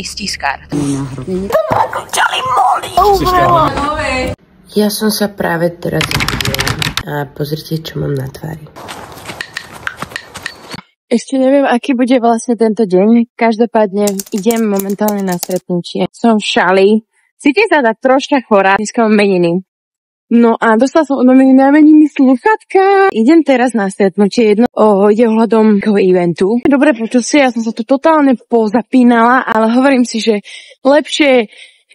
Stískár. Ja som sa práve teraz zbudila a pozrite, čo mám na tvári. Ešte neviem, aký bude vlastne tento deň. Každopádne idem momentálne na stretnutie. Som v šali. Cítim sa tak troška chorá. Dneska mám meniny. No a dostala som od maminy na meniny slúchatka. Idem teraz na stretnutie. Ide ohľadom eventu. Dobré počasie, ja som sa tu totálne pozapínala, ale hovorím si, že lepšie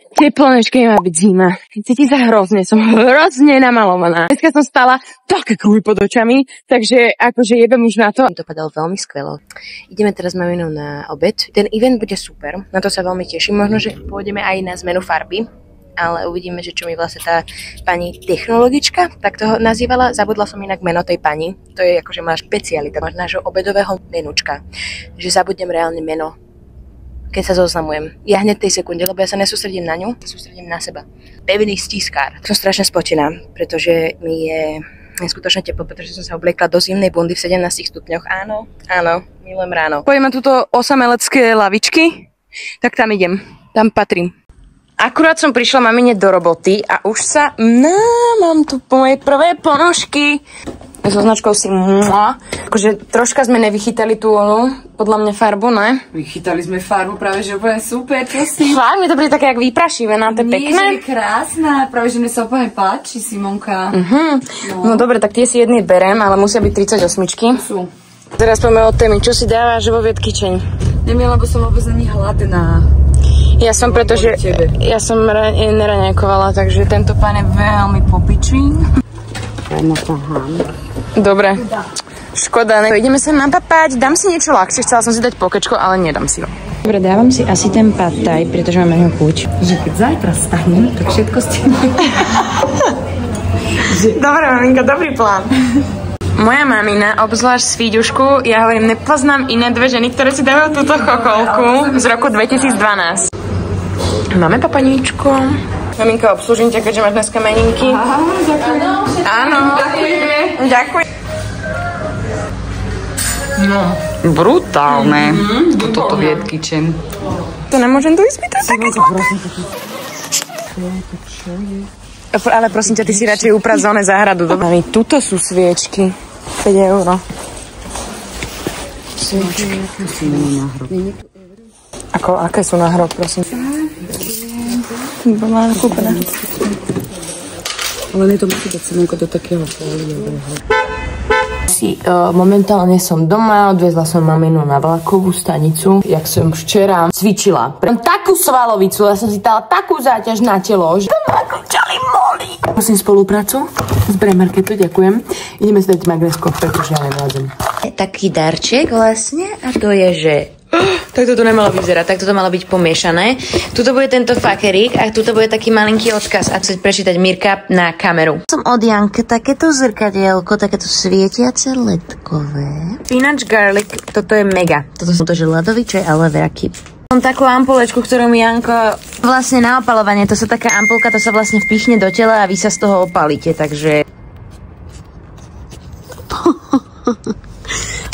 teplo, než keď má byť zima. Cítim sa hrozne, som hrozne namalovaná. Dneska som stala také kruhy pod očami, takže akože jebem už na to. Dopadal veľmi skvelo. Ideme teraz s maminou na obed. Ten event bude super, na to sa veľmi teším. Možno, že pôjdeme aj na zmenu farby, ale uvidíme, že čo mi vlastne tá pani technologička tak toho nazývala. Zabudla som inak meno tej pani. To je akože má špecialita nášho obedového menučka. Že zabudnem reálne meno, keď sa zoznamujem. Ja hneď tej sekunde, lebo ja sa nesústredím na ňu, sústredím na seba. Pevný stískár. Som strašne spotená, pretože mi je neskutočne teplo, pretože som sa obliekla do zimnej bundy v 17 stupňoch. Áno, milujem ráno. Pojďme túto osamelecké lavičky, tak tam idem, tam patrím. Akurát som prišla mamine do roboty a už sa... mám tu moje prvé ponožky. So značkou si akože troška sme nevychytali tú podľa mňa farbu, ne? Vychytali sme farbu, práve že úplne super, čo si? Fakt, mi to príde také jak vyprašivená, to je pekné. Nie, že je krásna, práve že mi sa úplne páči, Simonka. No dobre, tak tie si jedný berem, ale musia byť 38. Sú. Teraz poďme od témy, čo si dávaš vo vietkyčeň? Neviem, lebo som vôbec není hladná. Ja som, pretože ja som neraňajkovala, takže tento pán je veľmi popičí. Dobre. Škoda, ideme sa napapať, dám si niečo ľahšie, chcela som si dať pokečko, ale nedám si ho. Dobre, dávam si asi ten pad thai, pretože mám jeho chuť. Že keď zajtra stanem, tak všetko stihnem. Dobre, maminka, dobrý plán. Moja mamina, obzvlášť z Fíďušku, ja hovorím, nepoznám iné dve ženy, ktoré si dávajú túto chokolku z roku 2012. Máme papaníčko. Maminka, obslúžim ťa, keďže máš dneska meninky. Ďakujem. Áno. Ďakujem. No, brutálne. Toto vietkyčen. To nemôžem tu ispýtať takéto. Ale prosím ťa, ty si radšej uprať zóne záhradu. Mami, tuto sú sviečky. 5 €. Sviečky. Aké sú na hrob, prosím? Bola kúpená. Ale nie to musí dať Simonko do takého fóliového. Momentálne som doma, odvezla som maminu na vlakovú stanicu. Jak som včera cvičila. Mám takú svalovicu, ja som si dala takú záťaž na telo, že to ma končali moli. Prosím spoluprácu z Bremarketu, ďakujem. Ideme si dať magnesko, pretože ja nevládzem. Taký darček vlastne a to je, že... Tak toto nemalo vyzerať, tak toto malo byť pomiešané. Tuto bude tento fakerík a tuto bude taký malinký odkaz a chcieť prečítať Mirka na kameru. Som od Janke takéto zrkadielko, takéto svietiace ledkové. Peanut garlic, toto je mega. Toto sú to, že ľadový čaj, aloe vera kip. Mám takú ampulečku, ktorú mi Janko vlastne na opalovanie, to sa taká ampulka, to sa vlastne vpichne do tela a vy sa z toho opalíte, takže...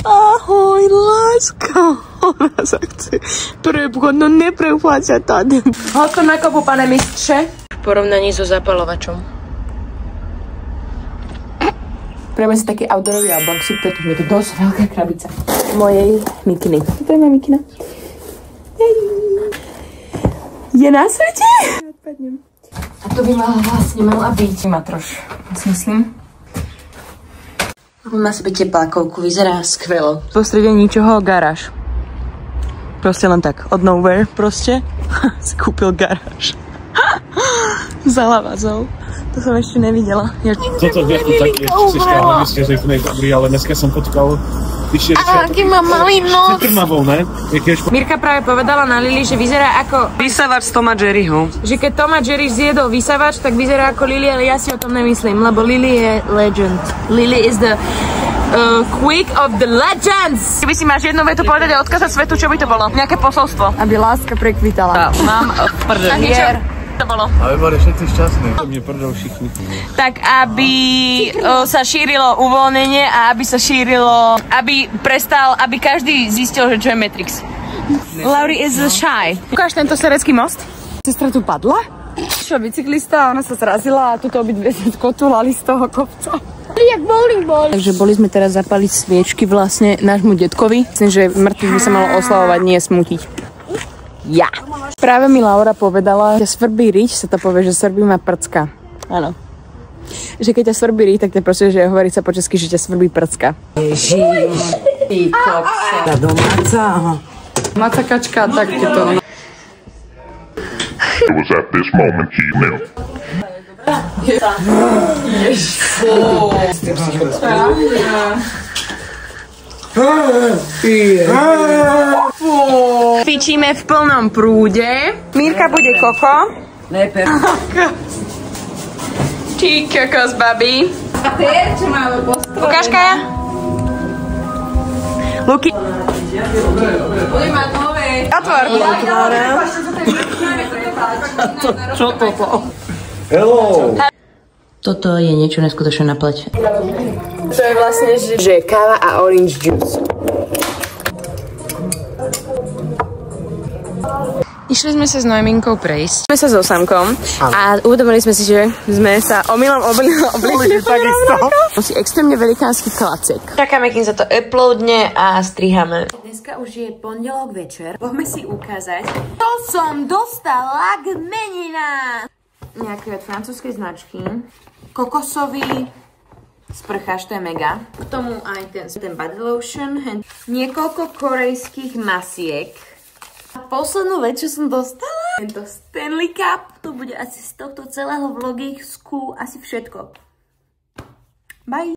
Ahoj, láska. Ona sa chce prepchať, no neprepchať sa tady. Hoďko na kopu, pane mistře. V porovnaní so zapalovačom. Prejme si taký outdoorový unboxing, pretože je to dosť veľká krabica. Mojej mikiny. To je moja mikina. Je na svete? A to by vlastne mala byť matroš, myslím. Má sebe teplákovku, vyzerá skvelo. V prostredí ničoho garáž. Proste len tak, od nowhere proste. Si kúpil garáž. Za lavazou. To som ešte nevidela. Toto vieš, také si myslíš, že je to dobrý, ale dneska som potkal aký má malý nos. Krmavou, ne? Mirka práve povedala na Lili, že vyzerá ako vysavač z Toma Jerryho. Že keď Toma Jerry zjedol vysavač, tak vyzerá ako Lili, ale ja si o tom nemyslím, lebo Lili je legend. Lili is the quick of the legends. Keby si máš jednu vetu povedať a odkázať svetu, čo by to bolo? Nejaké posolstvo. Aby láska prekvitala. Mám prdel. To bolo. Aby boli všetci šťastní. Mne prdel všichni. Tak aby sa šírilo uvoľnenie a aby sa šírilo, aby prestal, aby každý zistil, že čo je Matrix. Lauri is shy. Ukáž tento serecký most. Sestra tu padla? Čo, bicyklista, ona sa zrazila a tuto obidve skotulali z toho kopca. Jak volejbal. Takže boli sme teraz zapaliť sviečky vlastne nášmu detkovi. Myslím, že mŕtvych by sa malo oslavovať, nie smutiť. Ja. Práve mi Laura povedala, že svrbí riť, sa to povie, že svrbí ma prcka. Áno. Že keď ťa svrbí riť, tak to proste, že hovorí sa po česky, že ťa svrbí prcka. Ježiš, ty koksa. Tá domáca, aha. Macakačka, tak ti to... It was at this moment he knew. Fičíme v plnom prúde. Mírka bude koko. Neper. Ty kokos, babi. Ukáž, Kaja? Luky. Bude mať nové. Otvor. Čo toto? Hello! Toto je niečo neskutočné na pleť. To je vlastne, že káva a orange juice. Išli sme sa s Noeminkou prejsť. Sme sa s Osamkom a uvedomili sme si, že sme sa omylom obliekli takisto. Musí extrémne velikánsky klacek. Čakáme, kým sa to uploadne a strihame. Dneska už je pondelok večer. Poďme si ukázať, čo som dostala k meninám. Nejaké od francúzskej značky. Kokosový sprcháč, to je mega. K tomu aj ten body lotion. Niekoľko korejských masiek. A poslednú vec, čo som dostala, tento Stanley Cup. To bude asi z tohto celého vlogisku asi všetko. Bye!